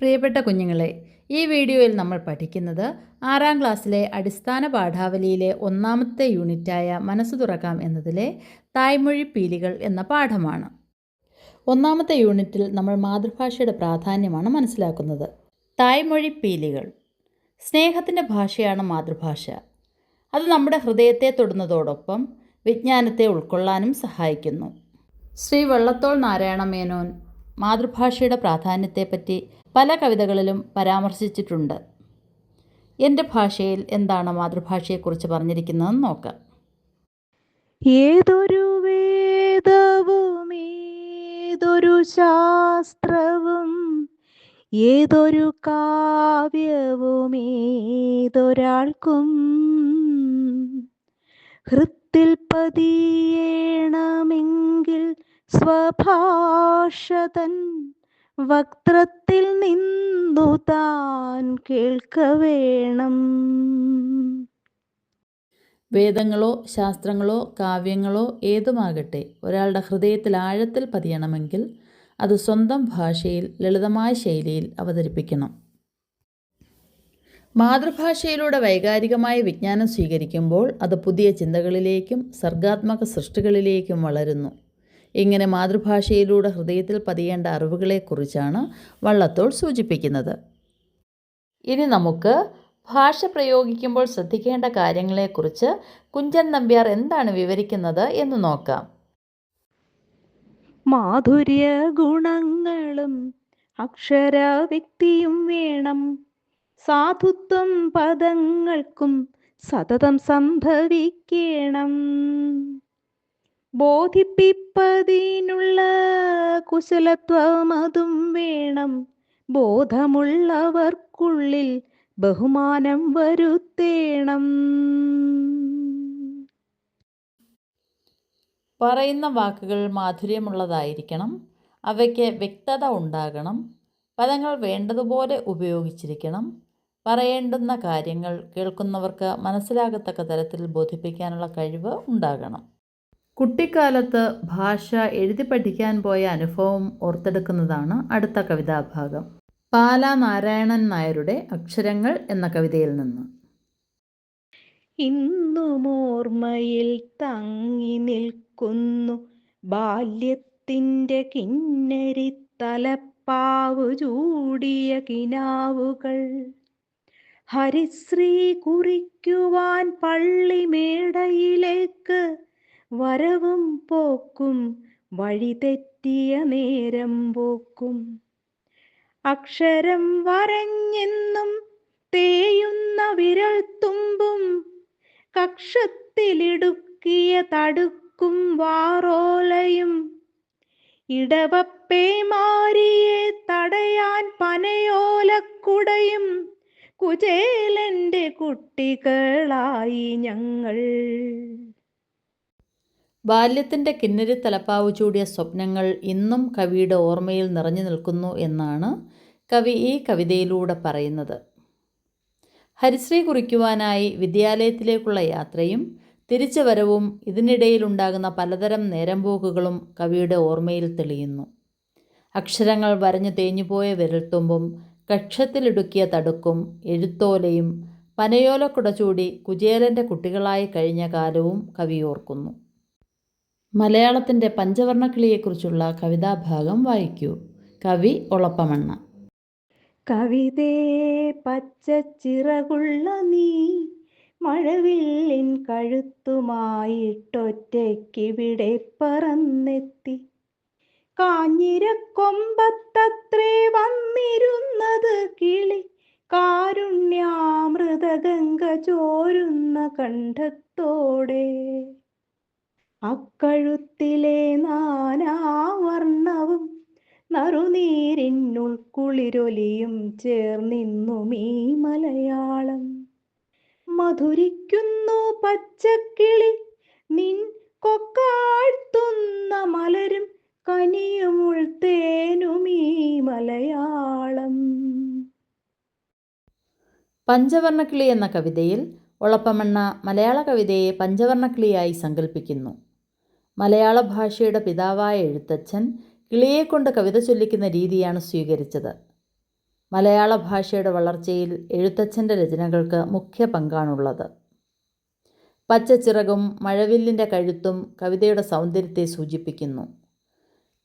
പ്രിയപ്പെട്ട കുഞ്ഞുങ്ങളെ, ഈ വീഡിയോയിൽ നമ്മൾ പഠിക്കുന്നത് 6-ാം ക്ലാസ്സിലെ അടിസ്ഥാന പാഠാവലിയിലെ 1-ാമത്തെ യൂണിറ്റായ മനസ്സ് തുറക്കാം എന്നതിലെ തായ്മൊഴി പീലികൾ എന്ന പാഠമാണ്. 1-ാമത്തെ യൂണിറ്റിൽ നമ്മൾ മാതൃഭാഷയുടെ പ്രാധാന്യമാണ് മനസ്സിലാക്കുന്നത്. തായ്മൊഴി പീലികൾ. സ്നേഹത്തിൻ്റെ ഭാഷയാണ് മാതൃഭാഷ. അത് നമ്മുടെ ഹൃദയത്തെ തൊടുന്നതോടൊപ്പം വിജ്ഞാനത്തെ ഉൾക്കൊള്ളാനും സഹായിക്കുന്നു. ശ്രീ വള്ളത്തോൾ നാരായണ മേനോൻ മാതൃഭാഷയുടെ പ്രാധാന്യത്തെപ്പറ്റി പല കവിതകളിലും പരാമർശിച്ചിട്ടുണ്ട്. എൻ്റെ ഭാഷയിൽ എന്താണ് മാതൃഭാഷയെക്കുറിച്ച് പറഞ്ഞിരിക്കുന്നതെന്ന് നോക്കാം. ഏതൊരു വേദവും ഏതൊരു ശാസ്ത്രവും ഏതൊരു കാവ്യവും ഏതൊരാൾക്കും ഹൃത്തിൽ പതിയേണമെങ്കിൽ സ്വഭാഷതൻ വക്ത്രത്തിൽ നിന്നു താൻ കേൾക്കവേണം. വേദങ്ങളോ ശാസ്ത്രങ്ങളോ കാവ്യങ്ങളോ ഏതുമാകട്ടെ, ഒരാളുടെ ഹൃദയത്തിൽ ആഴത്തിൽ പതിയണമെങ്കിൽ അത് സ്വന്തം ഭാഷയിൽ ലളിതമായ ശൈലിയിൽ അവതരിപ്പിക്കണം. മാതൃഭാഷയിലൂടെ വൈകാരികമായ വിജ്ഞാനം സ്വീകരിക്കുമ്പോൾ അത് പുതിയ ചിന്തകളിലേക്കും സർഗാത്മക സൃഷ്ടികളിലേക്കും വളരുന്നു. ഇങ്ങനെ മാതൃഭാഷയിലൂടെ ഹൃദയത്തിൽ പതിയേണ്ട അറിവുകളെക്കുറിച്ചാണ് വള്ളത്തോൾ സൂചിപ്പിക്കുന്നത്. ഇനി നമുക്ക് ഭാഷ പ്രയോഗിക്കുമ്പോൾ ശ്രദ്ധിക്കേണ്ട കാര്യങ്ങളെക്കുറിച്ച് കുഞ്ചൻ നമ്പ്യാർ എന്താണ് വിവരിക്കുന്നത് എന്ന് നോക്കാം. മാധുര്യ ഗുണങ്ങളും അക്ഷരവ്യക്തിയും വേണം. സാധുത്വം പദങ്ങൾക്കും സതതം സംഭവിക്കണം. ബോധിപ്പിപ്പതിനുള്ള കുശലത്വമതും വേണം. ബോധമുള്ളവർക്കുള്ളിൽ ബഹുമാനം വരുത്തേണം. പറയുന്ന വാക്കുകൾ മാധുര്യമുള്ളതായിരിക്കണം. അവയ്ക്ക് വ്യക്തത ഉണ്ടാകണം. പദങ്ങൾ വേണ്ടതുപോലെ ഉപയോഗിച്ചിരിക്കണം. പറയേണ്ടുന്ന കാര്യങ്ങൾ കേൾക്കുന്നവർക്ക് മനസ്സിലാകത്തക്ക തരത്തിൽ ബോധിപ്പിക്കാനുള്ള കഴിവ് ഉണ്ടാകണം. കുട്ടിക്കാലത്ത് ഭാഷ എഴുതി പഠിക്കാൻ പോയ അനുഭവം ഓർത്തെടുക്കുന്നതാണ് അടുത്ത കവിതാഭാഗം. പാല നാരായണൻ നായരുടെ അക്ഷരങ്ങൾ എന്ന കവിതയിൽ നിന്ന്. ഇന്നുമോർമ്മയിൽ തങ്ങി നിൽക്കുന്നു ബാല്യത്തിൻ്റെ കിന്നരി തലപ്പാവു ചൂടിയ കിനാവുകൾ. ഹരിശ്രീ കുറിക്കുവാൻ പള്ളിമേടയിലേക്ക് വരവും പോക്കും വഴി തെറ്റിയ നേരം പോക്കും. അക്ഷരം വരഞ്ഞെന്നും തേയുന്ന വിരൽ തുമ്പും കക്ഷത്തിലിടുക്കിയ തടുക്കും വാറോലയും. ഇടവപ്പേമാരിയെ തടയാൻ പനയോലക്കുടയും കുചേലൻ്റെ കുട്ടികളായി ഞങ്ങൾ. ബാല്യത്തിൻ്റെ കിന്നരി തലപ്പാവ് ചൂടിയ സ്വപ്നങ്ങൾ ഇന്നും കവിയുടെ ഓർമ്മയിൽ നിറഞ്ഞു നിൽക്കുന്നു എന്നാണ് കവി ഈ കവിതയിലൂടെ പറയുന്നത്. ഹരിശ്രീ കുറിക്കുവാനായി വിദ്യാലയത്തിലേക്കുള്ള യാത്രയും തിരിച്ചു വരവും ഇതിനിടയിലുണ്ടാകുന്ന പലതരം നേരംപോക്കുകളും കവിയുടെ ഓർമ്മയിൽ തെളിയുന്നു. അക്ഷരങ്ങൾ വരഞ്ഞു തേഞ്ഞുപോയ വിരൽത്തുമ്പും കക്ഷത്തിലിടുക്കിയ തടുക്കും എഴുത്തോലയും പനയോലക്കുട ചൂടി കുചേലൻ്റെ കുട്ടികളായി കഴിഞ്ഞ കാലവും കവി ഓർക്കുന്നു. മലയാളത്തിൻ്റെ പഞ്ചവർണ്ണക്കിളിയെക്കുറിച്ചുള്ള കവിതാഭാഗം വായിക്കൂ. കവി ഒളപ്പമണ്ണ. കവിതേ പച്ചച്ചിറകുള്ള നീ മഴവില്ലിൻ കഴുത്തുമായിട്ടൊറ്റയ്ക്കിവിടെ പറന്നെത്തി. കാഞ്ഞിരക്കൊമ്പത്തത്രേ വന്നിരുന്നത് കിളി, കാരുണ്യാമൃതഗംഗ ചോരുന്ന കണ്ഠത്തോടെ. അക്കഴുത്തിലെ നാനാവർണ്ണവും നറുനീരിനുൾക്കുളിരൊലിയും ചേർന്നിന്നും ഈ മലയാളം. മധുരിക്കുന്നു പച്ചക്കിളി നിൻ കൊക്കാഴ്ത്തുന്ന മലരും കനിയുമുൾത്തേനും ഈ മലയാളം. പഞ്ചവർണ്ണക്കിളി എന്ന കവിതയിൽ ഒളപ്പമണ്ണ മലയാള കവിതയെ പഞ്ചവർണ്ണക്കിളിയായി സങ്കല്പിക്കുന്നു. മലയാള ഭാഷയുടെ പിതാവായ എഴുത്തച്ഛൻ കിളിയെക്കൊണ്ട് കവിത ചൊല്ലിക്കുന്ന രീതിയാണ് സ്വീകരിച്ചത്. മലയാള ഭാഷയുടെ വളർച്ചയിൽ എഴുത്തച്ഛൻ്റെ രചനകൾക്ക് മുഖ്യ പങ്കാണുള്ളത്. പച്ചച്ചിറകും മഴവില്ലിൻ്റെ കഴുത്തും കവിതയുടെ സൗന്ദര്യത്തെ സൂചിപ്പിക്കുന്നു.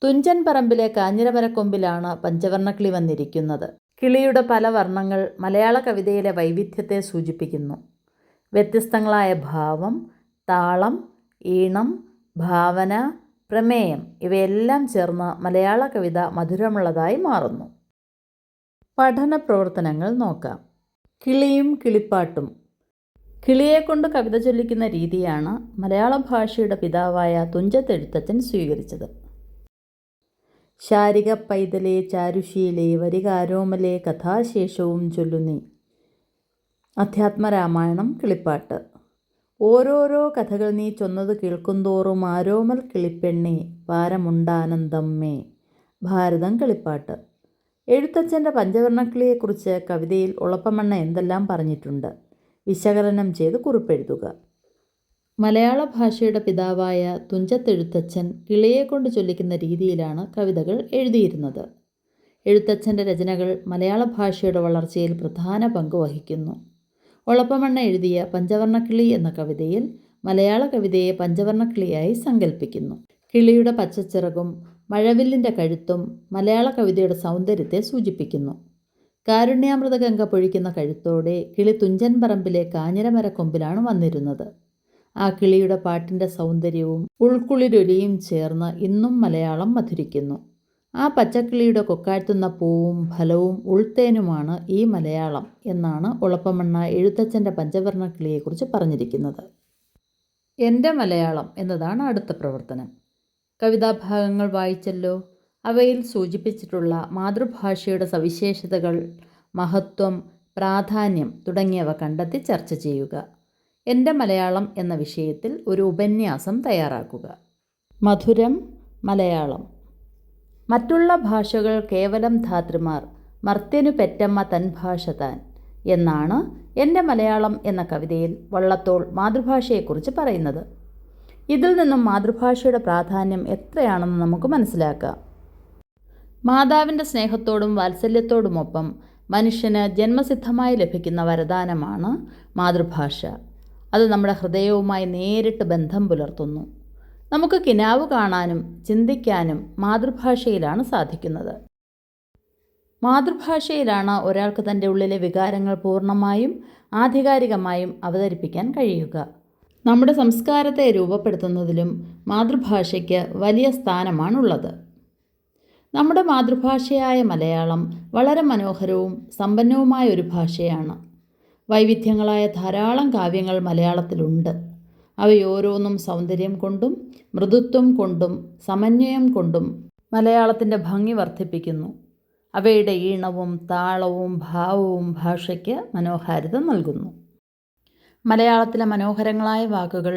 തുഞ്ചൻ പറമ്പിലെ കാഞ്ഞിരമരക്കൊമ്പിലാണ് പഞ്ചവർണ്ണക്കിളി വന്നിരിക്കുന്നത്. കിളിയുടെ പല വർണ്ണങ്ങൾ മലയാള കവിതയിലെ വൈവിധ്യത്തെ സൂചിപ്പിക്കുന്നു. വ്യത്യസ്തങ്ങളായ ഭാവം, താളം, ഈണം, ഭാവന, പ്രമേയം ഇവയെല്ലാം ചേർന്ന് മലയാള കവിത മധുരമുള്ളതായി മാറുന്നു. പഠന പ്രവർത്തനങ്ങൾ നോക്കാം. കിളിയും കിളിപ്പാട്ടും. കിളിയെക്കൊണ്ട് കവിത ചൊല്ലിക്കുന്ന രീതിയാണ് മലയാള ഭാഷയുടെ പിതാവായ തുഞ്ചത്തെഴുത്തച്ഛൻ സ്വീകരിച്ചത്. ശാരിക പൈതലേ ചാരുശീലേ വരികാരോമലേ കഥാശേഷവും ചൊല്ലുന്നീ. അധ്യാത്മരാമായണം കിളിപ്പാട്ട്. ഓരോരോ കഥകൾ നീ ചൊന്നത് കേൾക്കുന്തോറും ആരോമൽ കിളിപ്പെണ്ണേ പാരമുണ്ടാനന്ദമ്മേ. ഭാരതം കിളിപ്പാട്ട്. എഴുത്തച്ഛൻ്റെ പഞ്ചവർണ്ണക്കിളിയെക്കുറിച്ച് കവിതയിൽ ഉളപ്പമണ്ണ എന്തെല്ലാം പറഞ്ഞിട്ടുണ്ട്? വിശകലനം ചെയ്ത് കുറിപ്പെഴുതുക. മലയാള ഭാഷയുടെ പിതാവായ തുഞ്ചത്തെഴുത്തച്ഛൻ കിളിയെക്കൊണ്ട് ചൊല്ലിക്കുന്ന രീതിയിലാണ് കവിതകൾ എഴുതിയിരുന്നത്. എഴുത്തച്ഛൻ്റെ രചനകൾ മലയാള ഭാഷയുടെ വളർച്ചയിൽ പ്രധാന പങ്ക് വഹിക്കുന്നു. ഒളപ്പമണ്ണ എഴുതിയ പഞ്ചവർണ്ണക്കിളി എന്ന കവിതയിൽ മലയാള കവിതയെ പഞ്ചവർണ്ണക്കിളിയായി സങ്കല്പിക്കുന്നു. കിളിയുടെ പച്ചച്ചിറകും മഴവില്ലിൻ്റെ കഴുത്തും മലയാള കവിതയുടെ സൗന്ദര്യത്തെ സൂചിപ്പിക്കുന്നു. കാരുണ്യാമൃതഗംഗ പൊഴിക്കുന്ന കഴുത്തോടെ കിളി തുഞ്ചൻ പറമ്പിലെ കാഞ്ഞിരമരക്കൊമ്പിലാണ് വന്നിരുന്നത്. ആ കിളിയുടെ പാട്ടിൻ്റെ സൗന്ദര്യവും ഉൾക്കുളിരൊലിയും ചേർന്ന് ഇന്നും മലയാളം മധുരിക്കുന്നു. ആ പച്ചക്കിളിയുടെ കൊക്കാഴ്ത്തുന്ന പൂവും ഫലവും ഉൾത്തേനുമാണ് ഈ മലയാളം എന്നാണ് ഉളപ്പമണ്ണ എഴുത്തച്ഛൻ്റെ പഞ്ചവർണ്ണക്കിളിയെക്കുറിച്ച് പറഞ്ഞിരിക്കുന്നത്. എൻ്റെ മലയാളം എന്നതാണ് അടുത്ത പ്രവർത്തനം. കവിതാഭാഗങ്ങൾ വായിച്ചല്ലോ. അവയിൽ സൂചിപ്പിച്ചിട്ടുള്ള മാതൃഭാഷയുടെ സവിശേഷതകൾ, മഹത്വം, പ്രാധാന്യം തുടങ്ങിയവ കണ്ടെത്തി ചർച്ച ചെയ്യുക. എൻ്റെ മലയാളം എന്ന വിഷയത്തിൽ ഒരു ഉപന്യാസം തയ്യാറാക്കുക. മധുരം മലയാളം. മറ്റുള്ള ഭാഷകൾ കേവലം ധാത്രിമാർ, മർത്യനു പെറ്റമ്മ തൻ ഭാഷ താൻ എന്നാണ് എൻ്റെ മലയാളം എന്ന കവിതയിൽ വള്ളത്തോൾ മാതൃഭാഷയെക്കുറിച്ച് പറയുന്നത്. ഇതിൽ നിന്നും മാതൃഭാഷയുടെ പ്രാധാന്യം എത്രയാണെന്ന് നമുക്ക് മനസ്സിലാക്കാം. മാതാവിൻ്റെ സ്നേഹത്തോടും വാത്സല്യത്തോടുമൊപ്പം മനുഷ്യന് ജന്മസിദ്ധമായി ലഭിക്കുന്ന വരദാനമാണ് മാതൃഭാഷ. അത് നമ്മുടെ ഹൃദയവുമായി നേരിട്ട് ബന്ധം പുലർത്തുന്നു. നമുക്ക് കിനാവ് കാണാനും ചിന്തിക്കാനും മാതൃഭാഷയിലാണ് സാധിക്കുന്നത്. മാതൃഭാഷയിലാണ് ഒരാൾക്ക് തൻ്റെ ഉള്ളിലെ വികാരങ്ങൾ പൂർണ്ണമായും ആധികാരികമായും അവതരിപ്പിക്കാൻ കഴിയുക. നമ്മുടെ സംസ്കാരത്തെ രൂപപ്പെടുത്തുന്നതിലും മാതൃഭാഷയ്ക്ക് വലിയ സ്ഥാനമാണുള്ളത്. നമ്മുടെ മാതൃഭാഷയായ മലയാളം വളരെ മനോഹരവും സമ്പന്നവുമായ ഒരു ഭാഷയാണ്. വൈവിധ്യങ്ങളായ ധാരാളം കാവ്യങ്ങൾ മലയാളത്തിലുണ്ട്. അവയോരോന്നും സൗന്ദര്യം കൊണ്ടും മൃദുത്വം കൊണ്ടും സമന്വയം കൊണ്ടും മലയാളത്തിൻ്റെ ഭംഗി വർദ്ധിപ്പിക്കുന്നു. അവയുടെ ഈണവും താളവും ഭാവവും ഭാഷയ്ക്ക് മനോഹാരിത നൽകുന്നു. മലയാളത്തിലെ മനോഹരങ്ങളായ വാക്കുകൾ,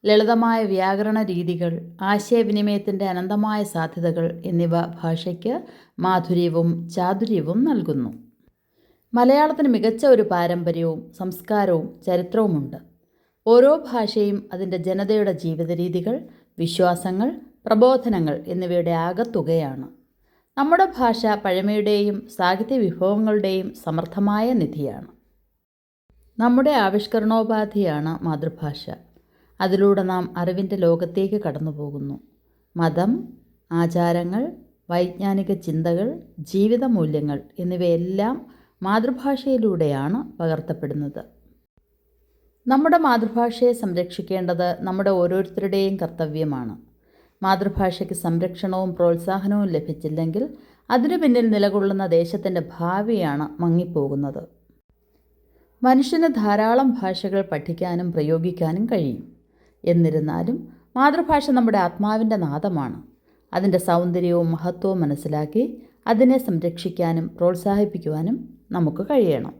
ലളിതമായ വ്യാകരണ രീതികൾ, ആശയവിനിമയത്തിൻ്റെ അനന്തമായ സാധ്യതകൾ എന്നിവ ഭാഷയ്ക്ക് മാധുര്യവും ചാതുര്യവും നൽകുന്നു. മലയാളത്തിന് മികച്ച ഒരു പാരമ്പര്യവും സംസ്കാരവും ചരിത്രവുമുണ്ട്. ഓരോ ഭാഷയും അതിൻ്റെ ജനതയുടെ ജീവിത രീതികൾ, വിശ്വാസങ്ങൾ, പ്രബോധനങ്ങൾ എന്നിവയുടെ ആകത്തുകയാണ്. നമ്മുടെ ഭാഷ പഴമയുടെയും സാഹിത്യ വിഭവങ്ങളുടെയും സമൃദ്ധമായ നിധിയാണ്. നമ്മുടെ ആവിഷ്കരണോപാധിയാണ് മാതൃഭാഷ. അതിലൂടെ നാം അറിവിൻ്റെ ലോകത്തേക്ക് കടന്നു പോകുന്നു. മതം, ആചാരങ്ങൾ, വൈജ്ഞാനിക ചിന്തകൾ, ജീവിത മൂല്യങ്ങൾ എന്നിവയെല്ലാം മാതൃഭാഷയിലൂടെയാണ് പകർത്തപ്പെടുന്നത്. നമ്മുടെ മാതൃഭാഷയെ സംരക്ഷിക്കേണ്ടത് നമ്മുടെ ഓരോരുത്തരുടെയും കർത്തവ്യമാണ്. മാതൃഭാഷയ്ക്ക് സംരക്ഷണവും പ്രോത്സാഹനവും ലഭിച്ചില്ലെങ്കിൽ അതിനു പിന്നിൽ നിലകൊള്ളുന്ന ദേശത്തിൻ്റെ ഭാവിയാണ് മങ്ങിപ്പോകുന്നത്. മനുഷ്യന് ധാരാളം ഭാഷകൾ പഠിക്കാനും പ്രയോഗിക്കാനും കഴിയും. എന്നിരുന്നാലും മാതൃഭാഷ നമ്മുടെ ആത്മാവിൻ്റെ നാദമാണ്. അതിൻ്റെ സൗന്ദര്യവും മഹത്വവും മനസ്സിലാക്കി അതിനെ സംരക്ഷിക്കാനും പ്രോത്സാഹിപ്പിക്കുവാനും നമുക്ക് കഴിയണം.